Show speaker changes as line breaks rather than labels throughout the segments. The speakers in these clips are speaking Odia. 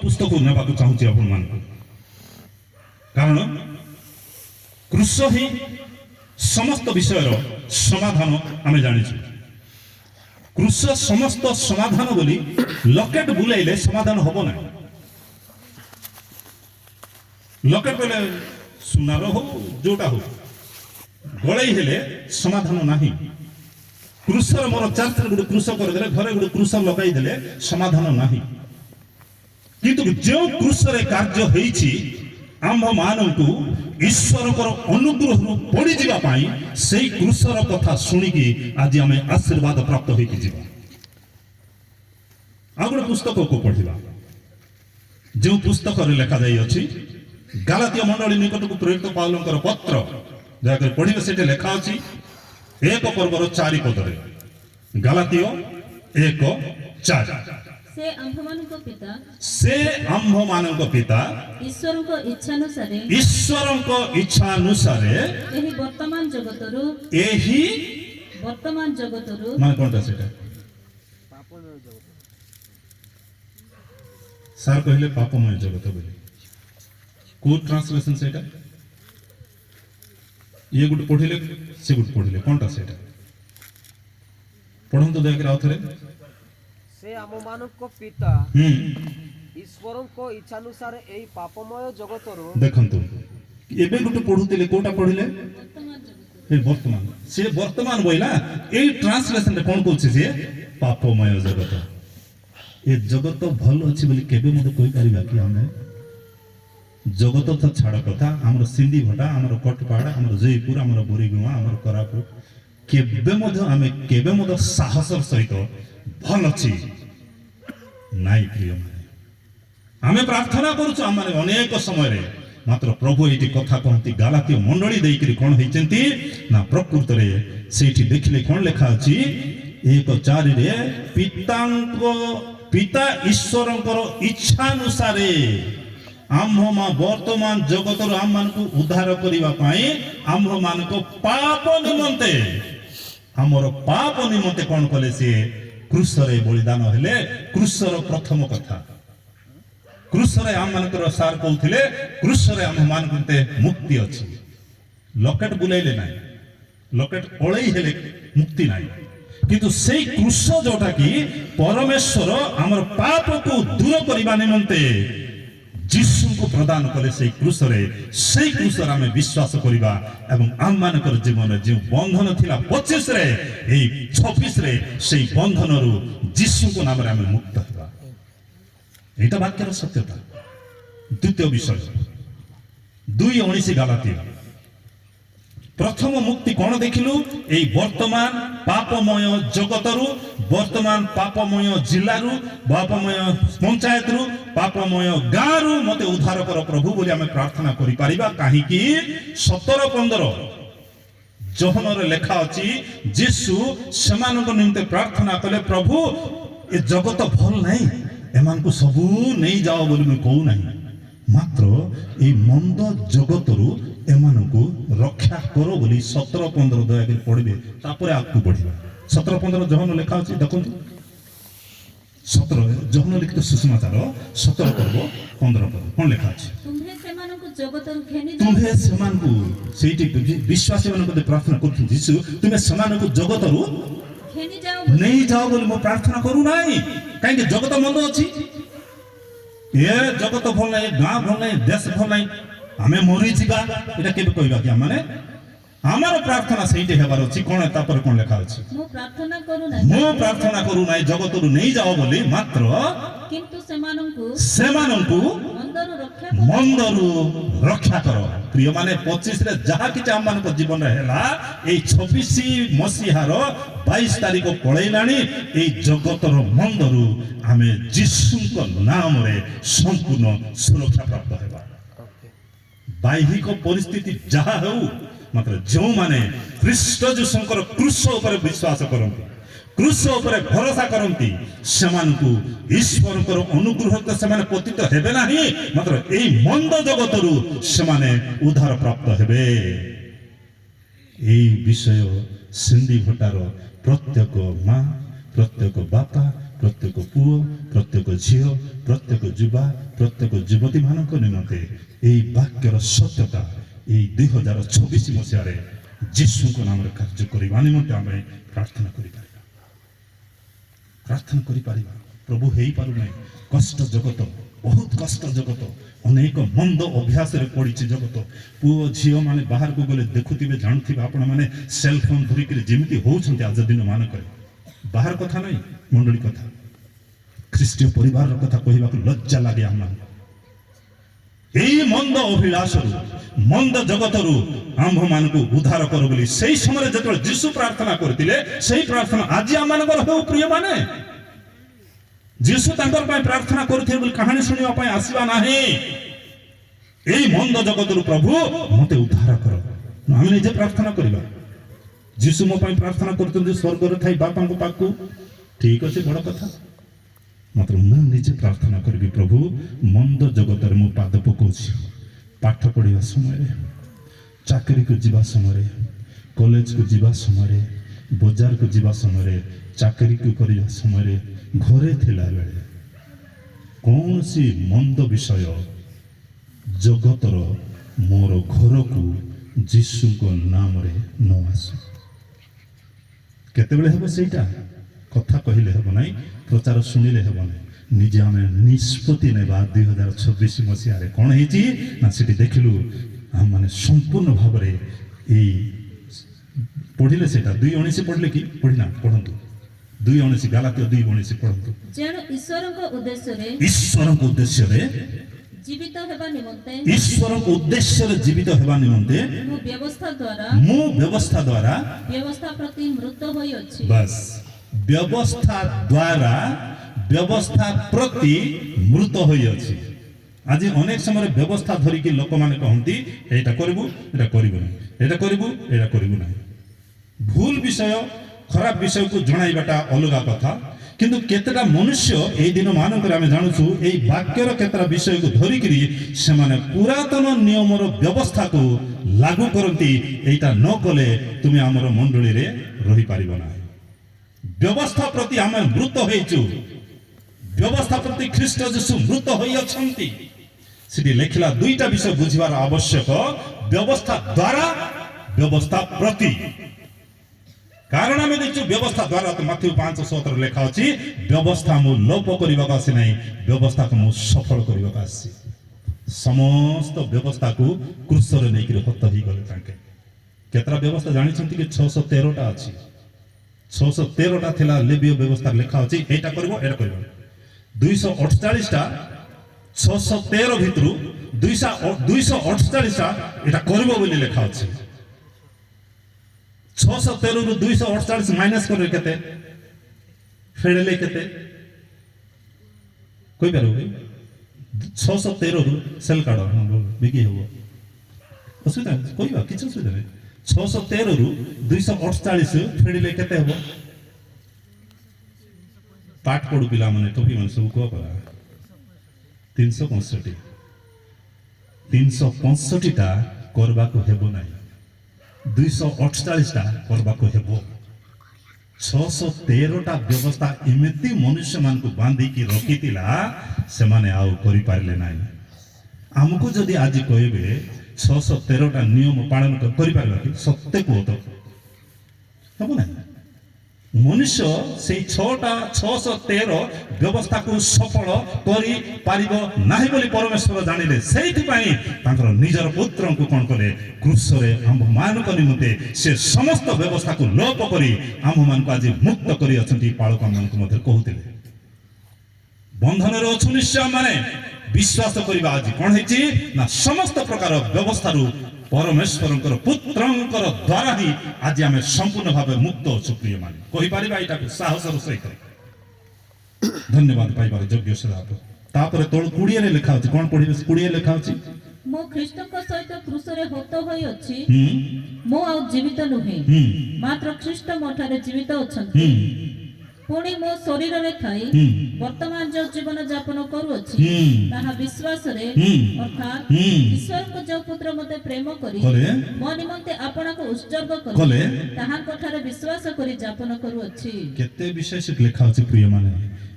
पुस्तक नेबाक चाहूँगी आपण मान कारण क्रूस ही समस्त विषय समाधान आम जानी क्रूस समस्त समाधान बोली लकेट बुलाइले समाधान हम ना लकेट बोले सुनार हो जोटा हो गड़ाई हेले समाधान नहीं क्रूसर मोर चर्च गोटे क्रूस करदे घरे गोटे क्रूस लगेदेले समाधान नहीं किंतु जो क्रूसरे कार्य होईछि आम्भ मानकु ईश्वर अनुग्रह पड़ी जीवा पाई से क्रूसर कथा शुणिकी आज आम आशीर्वाद प्राप्त होइकी जीवा आ गोटे पुस्तक को पढ़िबा जो पुस्तक रे लिखा जाई अछि गालातिया मंडली निकट को प्रेरित पाउलंकर पत्र जाकर पढ़िबे सेटे लिखा अछि एक पर्वर 4 पदरे गालातियो 1:4
से आम्भमानक
पिता
ईश्वरଙ୍କ
इच्छा अनुसार
एही वर्तमान जगतरु
माने कोनटा सेटा सार कहले पापमय जगत बोली को ट्रांसलेशन सेटा ये गुट पढ़िले से गुट पढ़िले कोनटा सेटा पढ़ंतु दयाकर आउथरे
से आममानक पिता ईश्वरଙ୍କ इच्छानुसार एई पापमय जगतरो
देखंतु एबे गुट पढ़ुतिले कोटा पढ़िले ए वर्तमान से वर्तमान बोइला एई ट्रांसलेशन रे कोन कहछि जे पापमय जगत ए जगत भल अछि बोली केबे मते कहि परिबा कि हमें जगत तो छाड़ कथा आमर सिंधी भटा आमर कटपाड़ आमर जयपुर आमर बोरीगुआ आमर कोरापुट केबे मधे आमे केबे मधे साहसर सहित भल अछि नाई प्रिय माने आमे प्रार्थना करूछु आमे अनेक समय रे मात्र प्रभु एटी कथा कहंती गालातिय मंडली देइकरी कोन होइचंती ना प्रकृत रे सेठी देखिले कोन लेखा अछि 1:4 रे पिता ईश्वरंकर इच्छा अनुसार आम्भ वर्तमान जगतर आम मान को उद्धार करने आम्भ मान को पाप निमंते आमर पाप निमंते कौन कले सी क्रूसरे बलिदान हेले क्रूसर प्रथम कथा क्रूसरे आम मान सार कहते क्रूसरे आम मान मुक्ति अच्छी लकेट बुलाइले ना लकेट ओलई हेले मुक्ति ना किंतु से क्रूस जोटा कि परमेश्वर आमर पाप को दूर करने निमंते जीशु को प्रदान कले से क्रूसर आम विश्वास करवा एवं आम मानकर जीवन जो बंधन थिला 25 रे 26 रे से बंधन रु जीशु को नाम रे आम मुक्त हेबा एटा वाक्यर सत्यता द्वितीय विषय 2:19 गालातिया प्रथम मुक्ति कौन देखिलु ए वर्तमान पापमय जगतरु वर्तमान पापमय जिल्लारु पापमय पंचायत रु पापमय गारु मते उद्धार कर प्रभु बोली आमे प्रार्थना करि परिबा काहे कि 17:15 जोहन रे लेखा अछि यीशु समानक निमित्ते प्रार्थना कले प्रभु ए जगत भल नाही एमान को सबु नै जाओ बोली मैं कहू नाही मात्र ए मंद जगतरु एमानकु रक्षा करो बोली 17:15 दया कर पढ़िबे तापर आगु पढ़िबा 17:15 जोहन लेखा अछि देखंतु 17 जोहन लिखित सुसमाचार 17 पर्व 15 पर्व कोन लेखा अछि
तुम्हे
सेमानकु सेठी विश्वासी मानकु प्रार्थना करथि यीशु तुम्हे सेमानकु जगतरु
खेनी जाओ
नै जाओ बोली म प्रार्थना करू नाही काहे कि जगत मंद अछि ए जगत भल नाही गां भल नाही देश भल नाही आमे मरी जीवा एटा केबे कहबा कि माने हमर प्रार्थना सहीटे हेबार अछि कोन तापर कोन लेखा अछि
मो प्रार्थना करू नाही
जगतरु नै जाओ बोली मात्र
किंतु सेमानंकु
मंदरु रक्षा करो प्रिय माने 25 रे जहा कि हम मान को जीवन रे हैला ए 26 मसीहार 22 तारिख पळैलाणी ए जगतर मंदरु आमे यीशु को नाम रे संपूर्ण सुरक्षा प्राप्त हेबा बाह्यिक परिस्थिति जहा हो मात्र जो माने ख्रीष्ट जीशुंकर क्रूस ऊपर विश्वास करंती क्रूस ऊपर भरोसा करंती सेमानकु ईश्वरकर अनुग्रह तो सेमाने पतित हेबे नाही मात्र एई मंद जगतरु सेमाने उद्धार प्राप्त हेबे एई विषय सिंधी भटार प्रत्येक माँ प्रत्येक बापा ପ୍ରତ୍ୟେକ ପୁଅ ପ୍ରତ୍ୟେକ ଝିଅ ପ୍ରତ୍ୟେକ ଯୁବା ପ୍ରତ୍ୟେକ ଯୁବତୀ ମାନଙ୍କ ନିମନ୍ତେ ଏହି ବାକ୍ୟର ସତ୍ୟତା ଏହି 2026 ମସିହାରେ ଯୀଶୁଙ୍କ ନାମରେ କାର୍ଯ୍ୟ କରିବା ନିମନ୍ତେ ଆମେ ପ୍ରାର୍ଥନା କରିପାରିବା। ପ୍ରଭୁ ହେଇପାରୁନାହିଁ। କଷ୍ଟ ଜଗତ, ବହୁତ କଷ୍ଟ ଜଗତ, ଅନେକ ମନ୍ଦ ଅଭ୍ୟାସରେ ପଡ଼ିଛି ଜଗତ। ପୁଅ ଝିଅ ମାନେ ବାହାରକୁ ଗଲେ ଦେଖୁଥିବେ ଜାଣୁଥିବେ ଆପଣମାନେ ସେଲ୍ ଫୋନ୍ ଧରିକିରି ଯେମିତି ହଉଛନ୍ତି ଆଜ ଦିନ ମାନଙ୍କରେ। ବାହାର କଥା ନାହିଁ, ମଣ୍ଡଳୀ କଥା, ଖ୍ରୀଷ୍ଟୀୟ ପରିବାରର କଥା କହିବାକୁ ଲଜ୍ଜା ଲାଗେ ଆମମାନଙ୍କୁ। ଏହି ମନ୍ଦ ଅଭିଳାଷରୁ ମନ୍ଦ ଜଗତରୁ ଆମ୍ଭମାନଙ୍କୁ ଉଦ୍ଧାର କର ବୋଲି ସେଇ ସମୟରେ ଯେତେବେଳେ ଯୀଶୁ ପ୍ରାର୍ଥନା କରିଥିଲେ ସେଇ ପ୍ରାର୍ଥନା ଆଜି ଆମମାନଙ୍କର ହେଉ ପ୍ରିୟମାନେ। ଯୀଶୁ ତାଙ୍କର ପାଇଁ ପ୍ରାର୍ଥନା କରୁଥିଲେ ବୋଲି କାହାଣୀ ଶୁଣିବା ପାଇଁ ଆସିବା ନାହିଁ। এই মন্দ জগতରୁ ପ୍ରଭୁ ମତେ ଉଦ୍ଧାର କର। ଆମେ ନିଜେ ପ୍ରାର୍ଥନା କରିବା। ଯୀଶୁ ମୋ ପାଇଁ ପ୍ରାର୍ଥନା କରୁଛନ୍ତି ସ୍ୱର୍ଗରେ ଥାଇ ବାପାଙ୍କ ପାଖକୁ, ଠିକ ଅଛି, ବଡ଼ କଥା। ମାତ୍ର ମୁଁ ନିଜେ ପ୍ରାର୍ଥନା କରିବି, ପ୍ରଭୁ ମନ୍ଦ ଜଗତରେ ମୁଁ ପାଦ ପକାଉଛି। ପାଠ ପଢ଼ିବା ସମୟରେ, ଚାକିରିକୁ ଯିବା ସମୟରେ, କଲେଜକୁ ଯିବା ସମୟରେ, ବଜାରକୁ ଯିବା ସମୟରେ, ଚାକିରିକୁ କରିବା ସମୟରେ, ଘରେ ଥିଲାବେଳେ କୌଣସି ମନ୍ଦ ବିଷୟ ଜଗତର ମୋର ଘରକୁ ଯୀଶୁଙ୍କ ନାମରେ ନ ଆସୁ। କେତେବେଳେ ହେବ ସେଇଟା? କଥା କହିଲେ ହେବ ନାହିଁ, ପ୍ରଚାର ଶୁଣିଲେ ହେବ ନାହିଁ। ନିଜେ ଆମେ ନିଷ୍ପତ୍ତି ନେବା। 2026 ମସିହାରେ କ'ଣ ହେଇଛି ନା ସେଠି ଦେଖିଲୁ ଆମମାନେ ସମ୍ପୂର୍ଣ୍ଣ ଭାବରେ ଏଇ ପଢ଼ିଲେ ସେଇଟା 2:19 ପଢ଼ିଲେ କି ପଢ଼ିନା, ପଢ଼ନ୍ତୁ 2:19 ଗାଲାତୀୟ 2:19 ପଢ଼ନ୍ତୁ।
ଯେଣୁ ଈଶ୍ୱରଙ୍କ
ଉଦ୍ଦେଶ୍ୟରେ
ଜୀବିତ ହେବା ନିମନ୍ତେ
ଈଶ୍ୱରଙ୍କ ଉଦ୍ଦେଶ୍ୟରେ ଜୀବିତ ହେବା ନିମନ୍ତେ
ମୁଁ ବ୍ୟବସ୍ଥା ଦ୍ୱାରା ବ୍ୟବସ୍ଥା ପ୍ରତି ମୃତ ହୋଇଅଛି।
ବାସ୍, ବ୍ୟବସ୍ଥା ପ୍ରତି ମୃତ ହୋଇଅଛି। ଆଜି ଅନେକ ସମୟରେ ବ୍ୟବସ୍ଥା ଧରିକି ଲୋକମାନେ କହନ୍ତି ଏଇଟା କରିବୁ ଏଇଟା କରିବୁ ନାହିଁ, ଏଇଟା କରିବୁ ଏଇଟା କରିବୁ ନାହିଁ। ଭୁଲ ବିଷୟ, ଖରାପ ବିଷୟକୁ ଜଣାଇବାଟା ଅଲଗା କଥା, କିନ୍ତୁ କେତେଟା ମନୁଷ୍ୟ ଏଇ ଦିନ ମାନଙ୍କରେ ଆମେ ଜାଣୁଛୁ ଏଇ ବାକ୍ୟର କେତେଟା ବିଷୟକୁ ଧରିକିରି ସେମାନେ ପୁରାତନ ନିୟମର ବ୍ୟବସ୍ଥାକୁ ଲାଗୁ କରନ୍ତି। ଏଇଟା ନ କଲେ ତୁମେ ଆମର ମଣ୍ଡଳୀରେ ରହିପାରିବ ନାହିଁ। ବ୍ୟବସ୍ଥା ପ୍ରତି ଆମେ ମୃତ ହେଇଛୁ। ବ୍ୟବସ୍ଥା ପ୍ରତି ଖ୍ରୀଷ୍ଟ ଯୀଶୁ ମୃତ ହୋଇଅଛନ୍ତି। ସେଠି ଲେଖିଲା ଦୁଇଟା ବିଷୟ ବୁଝିବାର ଆବଶ୍ୟକ, ବ୍ୟବସ୍ଥା ଦ୍ୱାରା, ବ୍ୟବସ୍ଥା ପ୍ରତି। କାରଣ ଆମେ ଦେଖିଛୁ ବ୍ୟବସ୍ଥା ଦ୍ୱାରା, ମାଥ୍ୟୁ 5:17 ଲେଖା ଅଛି, ବ୍ୟବସ୍ଥା ମୁଁ ଲୋପ କରିବାକୁ ଆସି ନାହିଁ, ବ୍ୟବସ୍ଥାକୁ ମୁଁ ସଫଳ କରିବାକୁ ଆସିଛି। ସମସ୍ତ ବ୍ୟବସ୍ଥାକୁ କ୍ରୁଶରେ ନେଇକରି ହତ ହେଇଗଲେ ତାଙ୍କେ। କେତେଟା ବ୍ୟବସ୍ଥା ଜାଣିଛନ୍ତି କି? 613ଟା ଅଛି। 613ଟା ଥିଲା ଲେବୀୟ ବ୍ୟବସ୍ଥା ଲେଖା ଅଛି, ଏଇଟା କରିବ ଏଇଟା କରିବ। 248ଟା 613 ଭିତରୁ 248ଟା ଏଇଟା କରିବ ବୋଲି ଲେଖା ଅଛି। 613ରୁ 248 ମାଇନସ୍ କରିଲେ କେତେ? ଫେରିଲେ କେତେ କହିପାରିବ କି? 613ରୁ ସେଲ୍ କାଢ଼, ବିକି ହେବ। ଅସୁବିଧା କହିବା କିଛି ଅସୁବିଧା ନାହିଁ। 613ରୁ 248 ଫେରିଲେ କେତେ ହେବ? ପାଠ ପଢୁ ପିଲାମାନେ, ଟୋପି ମାନେ ସବୁ କୁହ ପରା। 365। 365ଟା କରିବାକୁ ହେବ ନାହିଁ, 248ଟା କରିବାକୁ ହେବ। 613ଟା ବ୍ୟବସ୍ଥା ଏମିତି ମନୁଷ୍ୟମାନଙ୍କୁ ବାନ୍ଧିକି ରଖିଥିଲା, ସେମାନେ ଆଉ କରିପାରିଲେ ନାହିଁ। ଆମକୁ ଯଦି ଆଜି କହିବେ 613ଟା ନିୟମ ପାଳନ କରିପାରିବା କି? ସତ୍ୟ କୁହ ତ, ହେବ ନାହିଁ। ମନୁଷ୍ୟ ସେଇ 613 ବ୍ୟବସ୍ଥାକୁ ସଫଳ କରିପାରିବ ନାହିଁ ବୋଲି ପରମେଶ୍ୱର ଜାଣିଲେ। ସେଇଥିପାଇଁ ତାଙ୍କର ନିଜର ପୁତ୍ରଙ୍କୁ କ'ଣ କଲେ? କ୍ରୁଶରେ ଆମ୍ଭମାନଙ୍କ ନିମନ୍ତେ ସେ ସମସ୍ତ ବ୍ୟବସ୍ଥାକୁ ଲୋପ କରି ଆମ୍ଭମାନଙ୍କୁ ଆଜି ମୁକ୍ତ କରିଅଛନ୍ତି। ପାଳକମାନଙ୍କୁ ମଧ୍ୟ କହୁଥିଲେ, ବନ୍ଧନରେ ଅଛୁ ନିଶ୍ଚୟ ମାନେ ବିଶ୍ୱାସ କରିବା। ଆଜି କ'ଣ ହେଇଛି ନା ସମସ୍ତ ପ୍ରକାର ବ୍ୟବସ୍ଥାରୁ ପରମେଶ୍ୱରଙ୍କର ପୁତ୍ରଙ୍କର ଦ୍ୱାରା ହିଁ ଆଜି ଆମେ ସମ୍ପୂର୍ଣ୍ଣ ଭାବେ ମୁକ୍ତ ଅଛୁ। ପ୍ରିୟମାନେ, କହିପାରିବା ଏଇଟାକୁ ସାହସର ସହିତ ଧନ୍ୟବାଦ ପାଇବାର ଯୋଗ୍ୟ ସେବା। ତାପରେ ତଳୁ 20ରେ ଲେଖା ଅଛି, କ'ଣ ପଢିବେ? 20 ଲେଖା ଅଛି,
ମୁଁ ଖ୍ରୀଷ୍ଟଙ୍କ ସହିତ କ୍ରୁଶରେ ହତ ହୋଇଅଛି। ମୁଁ ଆଉ ଜୀବିତ ନୁହେଁ, ମାତ୍ର ଖ୍ରୀଷ୍ଟ ମୋ ଠାରେ ଜୀବିତ ଅଛନ୍ତି। ପୁଣି ମୋ ଶରୀରରେ ଥାଇ ବର୍ତ୍ତମାନ ଯୋଉ ଜୀବନ ଯାପନ କରୁଅଛି ତାହା ବିଶ୍ୱାସରେ, ଅର୍ଥାତ୍ ଈଶ୍ୱରଙ୍କ ଯୋଉ ପୁତ୍ର ମତେ ପ୍ରେମ କରି ମୋ ନିମନ୍ତେ ଆପଣଙ୍କୁ ଉତ୍ସର୍ଗ କଲେ ତାହାଙ୍କ ଠାରେ ବିଶ୍ୱାସ କରି ଯାପନ କରୁଅଛି।
କେତେ ବିଶେଷ ଲେଖା ଅଛି ପ୍ରିୟମାନେ।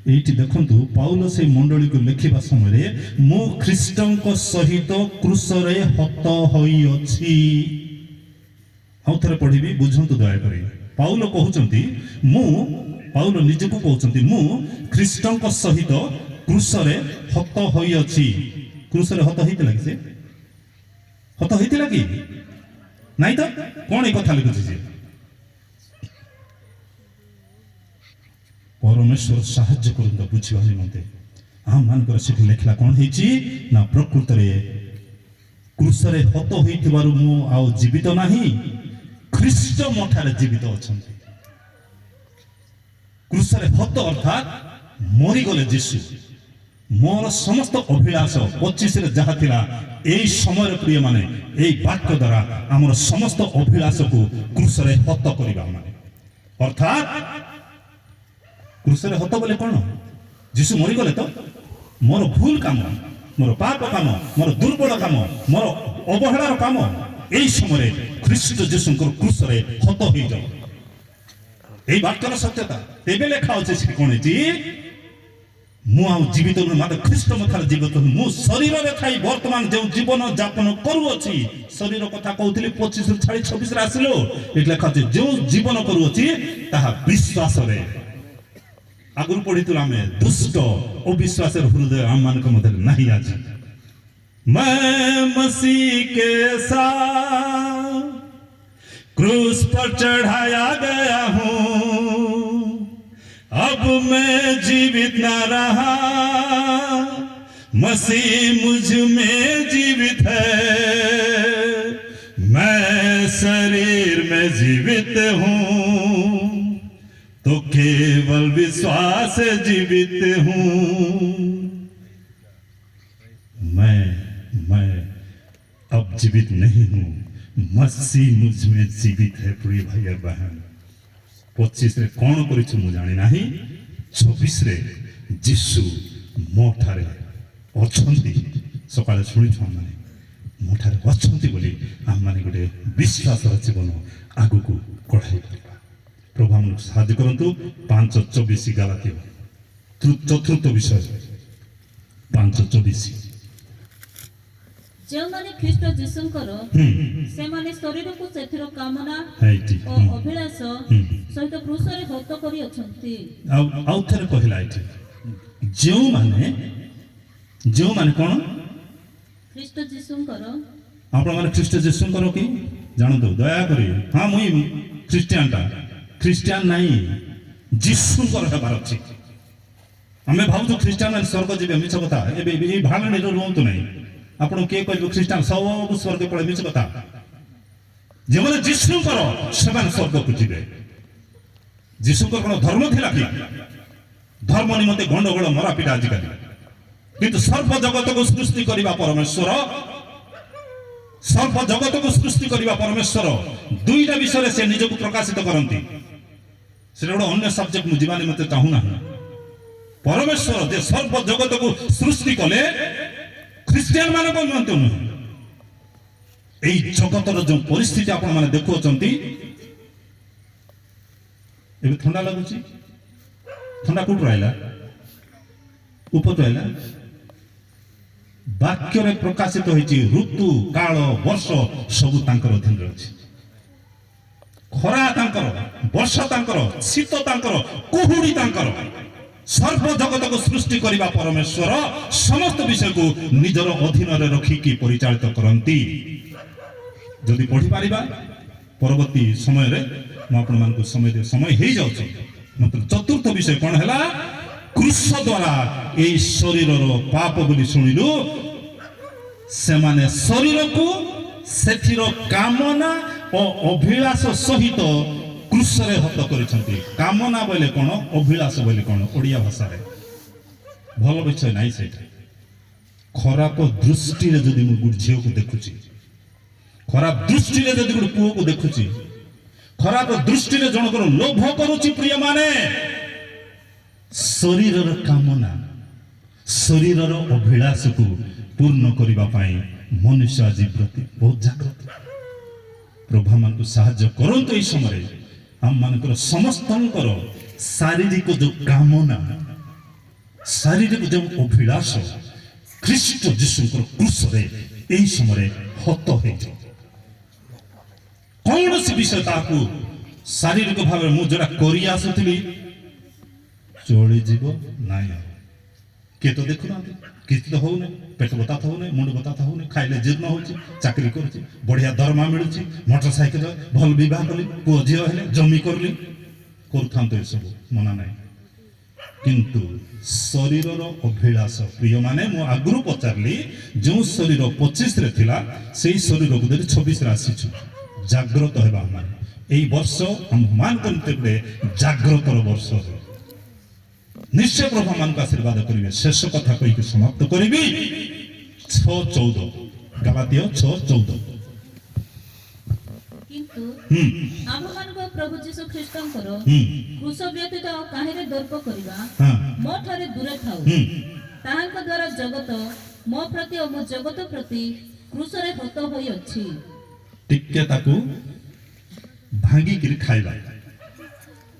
এইটি দেখন্তু ପାଉଲ ସେଇ ମଣ୍ଡଳୀକୁ ଲେଖିବା ସମୟରେ ମୁଁ ଖ୍ରୀଷ୍ଟଙ୍କ ସହିତ କ୍ରୁଶରେ ହତ ହୋଇଅଛି। ଆଉ ଥରେ ପଢିବି, ବୁଝନ୍ତୁ ଦୟାକରି। ପାଉଲ କହୁଛନ୍ତି ପାଉଲ ନିଜକୁ କହୁଛନ୍ତି ମୁଁ ଖ୍ରୀଷ୍ଟଙ୍କ ସହିତ କ୍ରୁଶରେ ହତ ହୋଇଅଛି। କ୍ରୁଶରେ ହତ ହେଇଥିଲା କି? ସେ ହତ ହେଇଥିଲା କି ନାଇଁ? ତ କଣ ଏ କଥା ଲେଖୁଛି ଯେ? ପରମେଶ୍ୱର ସାହାଯ୍ୟ କରନ୍ତୁ ବୁଝିବା ନିମନ୍ତେ। ଆମମାନଙ୍କର ସେଠି ଲେଖିଲା କଣ ହେଇଛି ନା, ପ୍ରକୃତରେ କ୍ରୁଶରେ ହତ ହୋଇଥିବାରୁ ମୁଁ ଆଉ ଜୀବିତ ନାହିଁ, ଖ୍ରୀଷ୍ଟ ମୋ ଠାରେ ଜୀବିତ ଅଛନ୍ତି। କ୍ରୁଶରେ ହତ ଅର୍ଥାତ୍ ମରିଗଲେ ଯୀଶୁ। ମୋର ସମସ୍ତ ଅଭିଳାଷ 25ରେ ଯାହା ଥିଲା, এই ସମୟରେ ପ୍ରିୟମାନେ এই ବାକ୍ୟ ଦ୍ୱାରା ଆମର ସମସ୍ତ ଅଭିଳାଷକୁ କ୍ରୁଶରେ ହତ କରିବା ମାନେ ଅର୍ଥାତ୍ କ୍ରୁଶରେ ହତ ବୋଲେ କଣ? ଯୀଶୁ ମରିଗଲେ ତ ମୋର ଭୁଲ କାମ, ମୋର ପାପ କାମ, ମୋର ଦୁର୍ବଳ କାମ, ମୋର ଅବହେଳାର କାମ এই ସମୟରେ ଖ୍ରୀଷ୍ଟ ଯୀଶୁଙ୍କର କ୍ରୁଶରେ ହତ ହେଇଯାଉ। এই ବାକ୍ୟର ସତ୍ୟତା ତେବେ ଲେଖା ଅଛି ସେଠି କଣ ହେଇଛି? ମୁଁ ଆଉ ଜୀବିତ ନୁହେଁ, ମାତ୍ର ଖ୍ରୀଷ୍ଟ ମଥାରେ ଜୀବିତ। ମୁଁ ଶରୀରରେ ଥାଇ ବର୍ତ୍ତମାନ ଯେଉଁ ଜୀବନ ଯାପନ କରୁଅଛି, ଶରୀର କଥା କହୁଥିଲି 25ରୁ ଛାଡ଼ି 26ରେ ଆସିଲୁ। ଏଠି ଲେଖା ଅଛି ଯେଉଁ ଜୀବନ କରୁଅଛି ତାହା ବିଶ୍ୱାସରେ। ଆଗରୁ ପଢିଥିଲୁ ଆମେ, ଦୁଷ୍ଟ ଅବିଶ୍ୱାସର ହୃଦୟ ଆମମାନଙ୍କ ମଧ୍ୟରେ ନାହିଁ ଆଜି। मैं मसीह के साथ क्रूस पर चढ़ाया गया हूँ, अब मैं जीवित न रहा, मसीह मुझ में जीवित है। मैं शरीर में जीवित हूँ तो केवल विश्वास से जीवित हूँ। मैं अब जीवित नहीं हूँ, मसीह मुझ में जीवित है। प्रिय भाई और बहन, 25ରେ କଣ କରିଛୁ ମୁଁ ଜାଣି ନାହିଁ, 26ରେ ଯୀଶୁ ମୋ ଠାରେ ଅଛନ୍ତି। ସକାଳେ ଶୁଣିଛୁ ଆମମାନେ ମୋ ଠାରେ ଅଛନ୍ତି ବୋଲି ଆମମାନେ ଗୋଟେ ବିଶ୍ୱାସର ଜୀବନ ଆଗକୁ କଢ଼ାଇ ପାରିବା। ପ୍ରଭୁ ଆମକୁ ସାହାଯ୍ୟ କରନ୍ତୁ। 5:24 ଗାଲାତୀୟ ଚତୁର୍ଥ ବିଷୟ 5:24।
ଯେଉଁମାନେ ଖ୍ରୀଷ୍ଟ ଯୀଶୁଙ୍କର ସେମାନେ ଶରୀରକୁ ସେଥିର କାମନା ଓ ଅଭିଳାଷ ସହିତ କ୍ରୁଶରେ ହତ କରିଅଛନ୍ତି।
ଆଉ ଥରେ କହିଲା ଏଠି, ଯେଉଁମାନେ କଣ?
ଖ୍ରୀଷ୍ଟ ଯୀଶୁଙ୍କର।
ଆପଣମାନେ ଖ୍ରୀଷ୍ଟ ଯୀଶୁଙ୍କର କି ଜାଣନ୍ତୁ ଦୟାକରି। ହଁ ମୁଇଁ ଖ୍ରୀଷ୍ଟିଆନ ନାହିଁ, ଯୀଶୁଙ୍କର ହେବାର ଅଛି। ଆମେ ଭାବୁଛୁ ଖ୍ରୀଷ୍ଟିଆନ ମାନେ ସ୍ୱର୍ଗ ଯିବେ, ମିଛ କଥା। ଏବେ ଏଇ ଭାବନାରେ ରୁହନ୍ତୁ ନାହିଁ। ଆପଣ କିଏ କହିବେ ଖ୍ରୀଷ୍ଟିଆନ ସବୁ ସ୍ୱର୍ଗ ପଳେଇ? ମିଛ କଥା। ଯେଉଁମାନେ ଯୀଶୁଙ୍କର ସେମାନେ ସ୍ୱର୍ଗକୁ ଯିବେ। ଯୀଶୁଙ୍କର କଣ ଧର୍ମ ଥିଲା କି? ଧର୍ମ ନିମନ୍ତେ ଗଣ୍ଡଗୋଳ ମରାପିଟା ଆଜିକାଲି। କିନ୍ତୁ ସର୍ବ ଜଗତକୁ ସୃଷ୍ଟି କରିବା ପରମେଶ୍ୱର, ସର୍ବ ଜଗତକୁ ସୃଷ୍ଟି କରିବା ପରମେଶ୍ୱର ଦୁଇଟା ବିଷୟରେ ସେ ନିଜକୁ ପ୍ରକାଶିତ କରନ୍ତି। ସେଟା ଗୋଟେ ଅନ୍ୟ ସବଜେକ୍ଟ ମୁଁ ଯିବା ନିମନ୍ତେ ଚାହୁଁନାହିଁ। ପରମେଶ୍ୱର ଯେ ସର୍ବ ଜଗତକୁ ସୃଷ୍ଟି କଲେ, ଖ୍ରୀଷ୍ଟିଆନ ମାନଙ୍କ ନିମନ୍ତେ ନୁହେଁ। এই জগতର ଯେଉଁ ପରିସ୍ଥିତି ଆପଣମାନେ ଦେଖୁଅଛନ୍ତି, ଏବେ ଥଣ୍ଡା ଲାଗୁଛି। ଥଣ୍ଡା କୋଉଠୁ ରହିଲା? ଉପରୁ ରହିଲା। ବାକ୍ୟରେ ପ୍ରକାଶିତ ହୋଇଛି ଋତୁ, କାଳ, ବର୍ଷ ସବୁ ତାଙ୍କର ଅଧୀନରେ ଅଛି। ଖରା ତାଙ୍କର, ବର୍ଷା ତାଙ୍କର, ଶୀତ ତାଙ୍କର, କୁହୁଡ଼ି ତାଙ୍କର। ସର୍ବ ଜଗତକୁ ସୃଷ୍ଟି କରିବା ପରମେଶ୍ୱର ସମସ୍ତ ବିଷୟକୁ ନିଜର ଅଧୀନରେ ରଖିକି ପରିଚାଳିତ କରନ୍ତି। ଯଦି ପଢିପାରିବା ପରବର୍ତ୍ତୀ ସମୟରେ ମୁଁ ଆପଣମାନଙ୍କୁ ସମୟ ହେଇଯାଉଛି। ମାତ୍ର ଚତୁର୍ଥ ବିଷୟ କଣ ହେଲା? କ୍ରୁଶ ଦ୍ୱାରା এই ଶରୀରର ପାପ ବୋଲି ଶୁଣିଲୁ, ସେମାନେ ଶରୀରକୁ ସେଥିର କାମନା ଓ ଅଭିଳାଷ ସହିତ କ୍ରୁଶରେ ହତ କରିଛନ୍ତି। କାମନା ବୋଇଲେ କଣ, ଅଭିଳାଷ ବୋଇଲେ କଣ? ଓଡ଼ିଆ ଭାଷାରେ ଭଲ ବିଷୟ ନାହିଁ ସେଇଟା। ଖରାପ ଦୃଷ୍ଟିରେ ଯଦି ମୁଁ ଗୋଟେ ଝିଅକୁ ଦେଖୁଛି, ଖରାପ ଦୃଷ୍ଟିରେ ଯଦି ଗୋଟେ ପୁଅକୁ ଦେଖୁଛି, ଖରାପ ଦୃଷ୍ଟିରେ ଜଣଙ୍କର ଲୋଭ କରୁଛି, ପ୍ରିୟମାନେ, ଶରୀରର କାମନା, ଶରୀରର ଅଭିଳାଷକୁ ପୂର୍ଣ୍ଣ କରିବା ପାଇଁ ମନୁଷ୍ୟ ଆଜି ପ୍ରତି ବହୁତ ଜାଗ୍ରତ। ପ୍ରଭୁ ଆମମାନଙ୍କୁ ସାହାଯ୍ୟ କରନ୍ତୁ। ଏହି ସମୟରେ ଆମମାନଙ୍କର ସମସ୍ତଙ୍କର ଶାରୀରିକ ଯୋଉ କାମନା, ଶାରୀରିକ ଯେଉଁ ଅଭିଳାଷ ଖ୍ରୀଷ୍ଟ ଯୀଶୁଙ୍କର କ୍ରୁଶରେ ଏହି ସମୟରେ ହତ ହେଇଯିବ। କୌଣସି ବିଷୟ ତାହାକୁ ଶାରୀରିକ ଭାବରେ ମୁଁ ଯୋଉଟା କରି ଆସୁଥିଲି ଚଳିଯିବ ନାଇଁ। ଆଉ କିଏ ତ ଦେଖୁନାହାନ୍ତି, କିଛି ତ ହଉନି, ପେଟ ବତାତ ହଉନି, ମୁଣ୍ଡ ବତାତ ହଉନି, ଖାଇଲେ ଜୀର୍ଣ୍ଣ ହଉଛି, ଚାକିରି କରୁଛି, ବଢିଆ ଦରମା ମିଳୁଛି, ମୋଟର ସାଇକେଲ, ଭଲ ବିବାହ କଲି, ପୁଅ ଝିଅ ହେଲେ, ଜମି କରିଲି, କରୁଥାନ୍ତୁ ଏସବୁ ମନା ନାହିଁ। କିନ୍ତୁ ଶରୀରର ଅଭିଳାଷ ପ୍ରିୟମାନେ, ମୁଁ ଆଗରୁ ପଚାରିଲି ଯେଉଁ ଶରୀର 25ରେ ଥିଲା ସେଇ ଶରୀରକୁ ଧରି 26ରେ ଆସିଛୁ। ଜାଗ୍ରତ ହେବା ମାନେ এই ବର୍ଷ ଆମମାନଙ୍କ ନିକଟରେ ଜାଗ୍ରତର ବର୍ଷ। ନିଶ୍ଚୟ ପ୍ରଭୁ ଆମମାନଙ୍କୁ ଆଶୀର୍ବାଦ କରିବେ। ଶେଷ କଥା କହିକି ସମାପ୍ତ କରିବି। 6:14 ଗାଲାତୀୟ 6:14।
କିନ୍ତୁ ଆମମାନଙ୍କ ପ୍ରଭୁ ଯୀଶୁ ଖ୍ରୀଷ୍ଟଙ୍କର କ୍ରୁଶ ବ୍ୟତୀତ ଆଉ କାହିଁରେ ଦର୍ପ କରିବା ମୋ ଠାରେ ଦୂରେ ଥାଉ। ତାହାଙ୍କ ଦ୍ୱାରା ଜଗତ ମୋ ପ୍ରତି ଓ ମୋ ଜଗତ ପ୍ରତି କ୍ରୁଶରେ ହତ ହୋଇଅଛି।
ଟିକେ ତାକୁ ଭାଙ୍ଗିକିରି ଖାଇବା,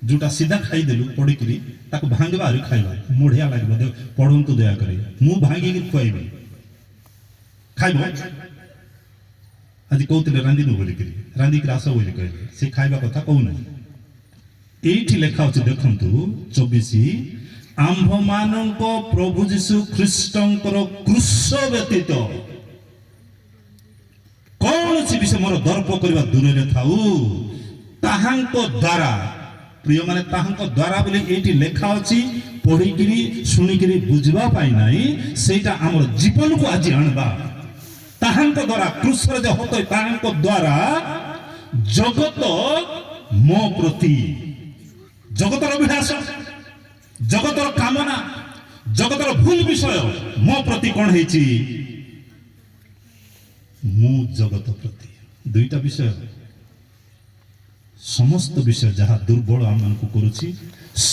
ଯୋଉଟା ସିଧା ଖାଇଦେଲୁ ପଡ଼ିକିରି ତାକୁ ଭାଙ୍ଗିବାରୁ ଖାଇବା ବଢିଆ ଲାଗିବ। ପଢନ୍ତୁ ଦୟାକରି, ମୁଁ ଭାଙ୍ଗିକି ଖୁଆଇବି, ଖାଇବ। ଆଜି କହୁଥିଲେ ରାନ୍ଧିନୁ ବୋଲିକିରି, ରାନ୍ଧିକିରି ଆସ ବୋଲି କହିଲେ, ସେ ଖାଇବା କଥା କହୁନାହିଁ। ଏଇଠି ଲେଖା ଅଛି ଦେଖନ୍ତୁ 24, ଆମ୍ଭମାନଙ୍କ ପ୍ରଭୁ ଯୀଶୁ ଖ୍ରୀଷ୍ଟଙ୍କର କ୍ରୁଶ ବ୍ୟତୀତ କୌଣସି ବିଷୟ ମୋର ଦର୍ପ କରିବା ଦୂରରେ ଥାଉ। ତାହାଙ୍କ ଦ୍ୱାରା, ପ୍ରିୟମାନେ ତାହାଙ୍କ ଦ୍ୱାରା ବୋଲି ଏଇଠି ଲେଖା ଅଛି, ପଢିକିରି ଶୁଣିକିରି ବୁଝିବା ପାଇଁ ନାହିଁ, ସେଇଟା ଆମର ଜୀବନକୁ ଆଜି ଆଣିବା। ତାହାଙ୍କ ଦ୍ୱାରା କ୍ରୁଶରେ ଯେ ହତ, ତାହାଙ୍କ ଦ୍ୱାରା ଜଗତ ମୋ ପ୍ରତି, ଜଗତର ଅଭିଳାଷ, ଜଗତର କାମନା, ଜଗତର ଭୁଲ ବିଷୟ ମୋ ପ୍ରତି କଣ ହେଇଛି? ମୁଁ ଜଗତ ପ୍ରତି ଦୁଇଟା ବିଷୟ, ସମସ୍ତ ବିଷୟ ଯାହା ଦୁର୍ବଳ ଆମମାନଙ୍କୁ କରୁଛି,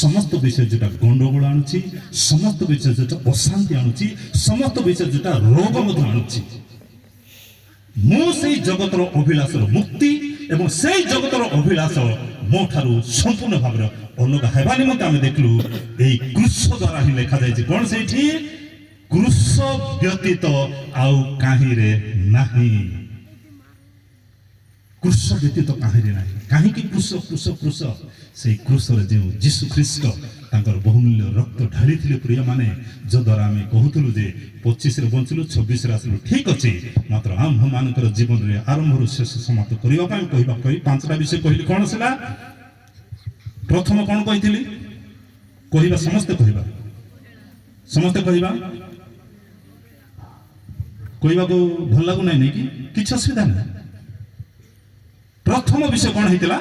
ସମସ୍ତ ବିଷୟ ଯୋଉଟା ଗଣ୍ଡଗୋଳ ଆଣୁଛି, ସମସ୍ତ ବିଷୟ ଯୋଉଟା ଅଶାନ୍ତି ଆଣୁଛି, ସମସ୍ତ ବିଷୟ ଯୋଉଟା ରୋଗ ମଧ୍ୟ ଆଣୁଛି, ମୁଁ ସେଇ ଜଗତର ଅଭିଳାଷର ମୁକ୍ତି ଏବଂ ସେଇ ଜଗତର ଅଭିଳାଷ ମୋ ଠାରୁ ସମ୍ପୂର୍ଣ୍ଣ ଭାବରେ ଅଲଗା ହେବା ନିମନ୍ତେ ଆମେ ଦେଖିଲୁ ଏଇ କ୍ରୁଶ ଦ୍ୱାରା ହିଁ ଲେଖାଯାଇଛି। କଣ ସେଇଠି? କ୍ରୁଶ ବ୍ୟତୀତ ଆଉ କାହିଁରେ ନାହିଁ। କ୍ରୁଶ ବ୍ୟତୀତ କାହିଁରେ ନାହିଁ। କାହିଁକି କ୍ରୁଶ କ୍ରୁଶ କ୍ରୁଶ? ସେଇ କ୍ରୁଶରେ ଯେଉଁ ଯୀଶୁ ଖ୍ରୀଷ୍ଟ ତାଙ୍କର ବହୁମୂଲ୍ୟ ରକ୍ତ ଢାଳିଥିଲେ ପ୍ରିୟମାନେ, ଯଦ୍ୱାରା ଆମେ କହୁଥିଲୁ ଯେ 25ରେ ବଞ୍ଚିଲୁ, 26ରେ ଆସିଲୁ, ଠିକ ଅଛି, ମାତ୍ର ଆମ୍ଭମାନଙ୍କର ଜୀବନରେ ଆରମ୍ଭରୁ ଶେଷ ସମାପ୍ତ କରିବା ପାଇଁ କହିବା କହି 5ଟା ବିଷୟ କହିଲି। କଣ ଥିଲା? ପ୍ରଥମ କଣ କହିଥିଲି? କହିବା, ସମସ୍ତେ କହିବା, ସମସ୍ତେ କହିବା, କହିବାକୁ ଭଲ ଲାଗୁନାହିଁ ନାଇଁ କି? କିଛି ଅସୁବିଧା ନାହିଁ। ପ୍ରଥମ ବିଷୟ କଣ ହେଇଥିଲା?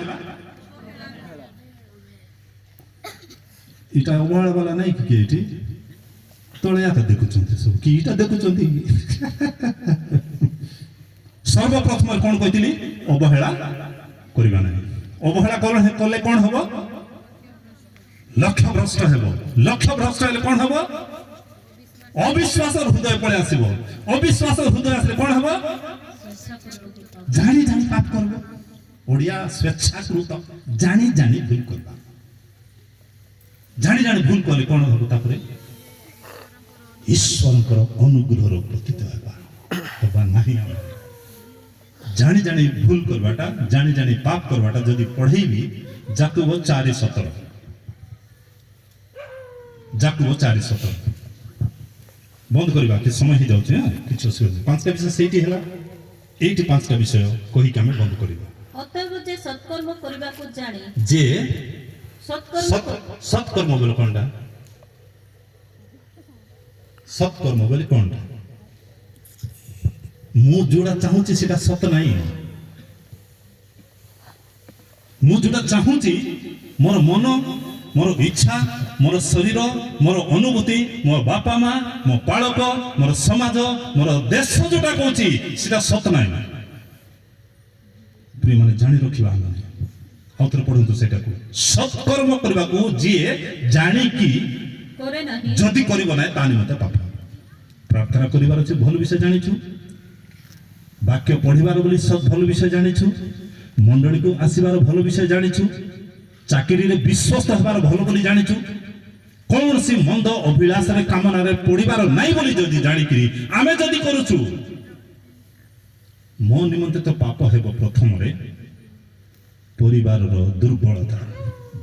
ଏଇଟା ଅବହେଳା ବାଲା ନାଇଁ କି? ଏଇଠି ତଳେ ଆକା ଦେଖୁଛନ୍ତି ସବୁ, କି ଏଇଟା ଦେଖୁଛନ୍ତି? ସର୍ବପ୍ରଥମ କଣ କହିଥିଲି? ଅବହେଳା କରିବା ନାହିଁ। ଅବହେଳା କଲେ କଣ ହବ? ଲକ୍ଷ୍ୟ ଭ୍ରଷ୍ଟ ହେବ। ଲକ୍ଷ୍ୟ ଭ୍ରଷ୍ଟ ହେଲେ କଣ ହବ? ଅବିଶ୍ୱାସ ହୃଦୟ ପଳେଇ ଆସିବ। ଅବିଶ୍ୱାସ ହୃଦୟ ଆସିଲେ କଣ ହବ? ଜାଣି ଜାଣି ପାପ କରିବ। ଓଡିଆ ସ୍ୱେଚ୍ଛାକୃତ, ଜାଣି ଜାଣି ଭୁଲ କରିବା। ଜାଣି ଜାଣି ଭୁଲ କଲେ କଣ ହବ? ତାପରେ ଈଶ୍ୱରଙ୍କର ଅନୁଗ୍ରହର ପ୍ରତୀତ ହେବା ନାହିଁ। ଆମେ ଜାଣି ଜାଣି ଭୁଲ କରିବାଟା, ଜାଣି ଜାଣି ପାପ କରିବାଟା ଯଦି ପଢେଇବି ଯାକୁବ 4:17, ଯାକୁବ 4:17 ବନ୍ଦ କରିବା, କି ସମୟ ହେଇଯାଉଛି, କିଛି ଅସୁବିଧା। 5ଟା ବିଷୟ ସେଇଠି ହେଲା, ଏଇଠି 5ଟା ବିଷୟ କହିକି ଆମେ ବନ୍ଦ କରିବା।
ଅତଏବ ଯେ ସତ୍କର୍ମ କରିବାକୁ ଜାଣି,
ଯେ
ସତ୍କର୍ମ
ସତ୍କର୍ମ ବୋଲେ କଣଟା? ସତ୍କର୍ମ ବୋଲେ କଣଟା? ମୁଁ ଯୋଉଟା ଚାହୁଁଛି ସେଟା ସତ ନାହିଁ। ମୁଁ ଯୋଉଟା ଚାହୁଁଛି, ମୋର ମନ, ମୋର ଇଚ୍ଛା, ମୋର ଶରୀର, ମୋର ଅନୁଭୂତି, ମୋ ବାପା ମା, ମୋ ପାଳକ, ମୋର ସମାଜ, ମୋର ଦେଶ ଯୋଉଟା କହୁଛି ସେଟା ସତ ନାହିଁ। ପ୍ରିୟମାନେ ଜାଣି ରଖିବା। ଆଉଥରେ ପଢନ୍ତୁ ସେଇଟାକୁ। ସତ୍କର୍ମ କରିବାକୁ ଯିଏ ଜାଣିକି
କରେ ନାହିଁ,
ଯଦି କରିବ ନାହିଁ ତା ନିମନ୍ତେ ପାପ। ପ୍ରାର୍ଥନା କରିବାର ଅଛି, ଭଲ ବିଷୟ ଜାଣିଛୁ। ବାକ୍ୟ ପଢିବାର ବୋଲି ଭଲ ବିଷୟ ଜାଣିଛୁ। ମଣ୍ଡଳୀକୁ ଆସିବାର ଭଲ ବିଷୟ ଜାଣିଛୁ। ଚାକିରିରେ ବିଶ୍ୱସ୍ତ ହେବାର ଭଲ ବୋଲି ଜାଣିଛୁ। କୌଣସି ମନ୍ଦ ଅଭିଳାଷରେ କାମନାରେ ପଡ଼ିବାର ନାହିଁ ବୋଲି ଯଦି ଜାଣିକିରି ଆମେ ଯଦି କରୁଛୁ, ମୋ ନିମନ୍ତେ ତ ପାପ ହେବ। ପ୍ରଥମରେ ପରିବାରର ଦୁର୍ବଳତା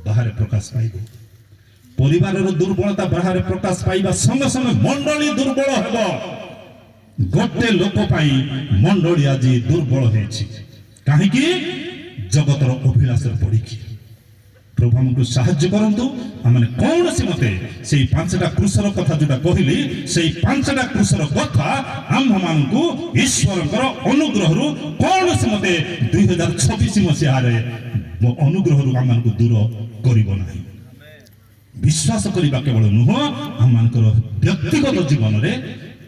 ବାହାରେ ପ୍ରକାଶ ପାଇବ। ପରିବାରର ଦୁର୍ବଳତା ବାହାରେ ପ୍ରକାଶ ପାଇବା ସଙ୍ଗେ ସଙ୍ଗେ ମଣ୍ଡଳୀ ଦୁର୍ବଳ ହେବ। ଗୋଟେ ଲୋକ ପାଇଁ ମଣ୍ଡଳୀ ଆଜି ଦୁର୍ବଳ ହେଇଛି, କାହିଁକି? ଜଗତର ଅଭିଳାଷରେ ପଡ଼ିକି। ପ୍ରଭୁ ଆମକୁ ସାହାଯ୍ୟ କରନ୍ତୁ। ଆମେ କୌଣସି ମତେ ସେଇ 5ଟା କୃଷର କଥା ଯୋଉଟା କହିଲି, ସେଇ 5ଟା କୃଷର କଥା ଆମ୍ଭମାନଙ୍କୁ ଈଶ୍ୱରଙ୍କର ଅନୁଗ୍ରହରୁ କୌଣସି ମତେ 2026 ମସିହାରେ ଅନୁଗ୍ରହରୁ ଆମମାନଙ୍କୁ ଦୂର କରିବ ନାହିଁ। ବିଶ୍ୱାସ କରିବା କେବଳ ନୁହଁ, ଆମମାନଙ୍କର ବ୍ୟକ୍ତିଗତ ଜୀବନରେ,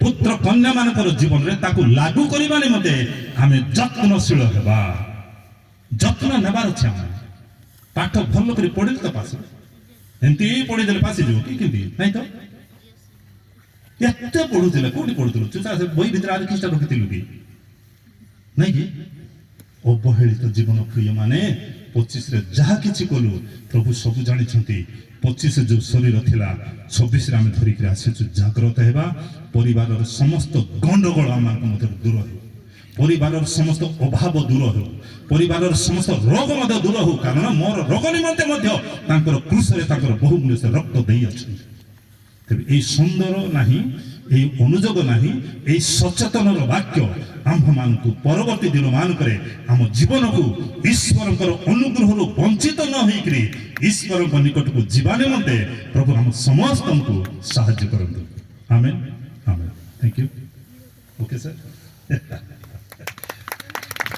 ପୁତ୍ର କନ୍ୟା ମାନଙ୍କର ଜୀବନରେ ତାକୁ ଲାଗୁ କରିବା ନିମନ୍ତେ ଆମେ ଯତ୍ନଶୀଳ ହେବା। ଯତ୍ନ ନେବାର ଅଛି। ଆମେ ପାଠ ଭଲ କରି ପଢିଲେ ତ ପାସ, ଏମିତି ପଢିଦେଲେ ପାସିଯିବ କି? କେମିତି ନାଇଁ ତ? ଏତେ ପଢୁଥିଲେ, କୋଉଠି ପଢୁଥିଲୁ? ବହି ଭିତରେ ଆରେ ଖ୍ରୀଷ୍ଟ ରଖିଥିଲୁ କି ନାଇଁ କି? ଅବହେଳିତ ଜୀବନ ପ୍ରିୟ ମାନେ 25ରେ ଯାହା କିଛି କଲୁ ପ୍ରଭୁ ସବୁ ଜାଣିଛନ୍ତି। 25 ଯୋଉ ଶରୀର ଥିଲା 26ରେ ଆମେ ଧରିକି ଆସିଛୁ। ଜାଗ୍ରତ ହେବା। ପରିବାରର ସମସ୍ତ ଗଣ୍ଡଗୋଳ ଆମମାନଙ୍କ ମଧ୍ୟରେ ଦୂର ହେଉ। ପରିବାରର ସମସ୍ତ ଅଭାବ ଦୂର ହେଉ। ପରିବାରର ସମସ୍ତ ରୋଗ ମଧ୍ୟ ଦୂର ହେଉ। କାରଣ ମୋର ରୋଗ ନିମନ୍ତେ ମଧ୍ୟ ତାଙ୍କର କୃଷରେ ତାଙ୍କର ବହୁମୂଲ୍ୟ ସେ ରକ୍ତ ଦେଇ ଅଛନ୍ତି। ତେବେ ଏଇ ସୁନ୍ଦର ନାହିଁ, এই অনুযোগ ନାହିଁ, এই ସଚେତନର ବାକ୍ୟ ଆମ୍ଭମାନଙ୍କୁ ପରବର୍ତ୍ତୀ ଦିନ ମାନଙ୍କରେ ଆମ ଜୀବନକୁ ଈଶ୍ୱରଙ୍କର ଅନୁଗ୍ରହରୁ ବଞ୍ଚିତ ନ ହେଇକରି ଈଶ୍ୱରଙ୍କ ନିକଟକୁ ଯିବା ନିମନ୍ତେ ପ୍ରଭୁ ଆମ ସମସ୍ତଙ୍କୁ ସାହାଯ୍ୟ କରନ୍ତୁ। Amen, amen. Thank you. Okay sir.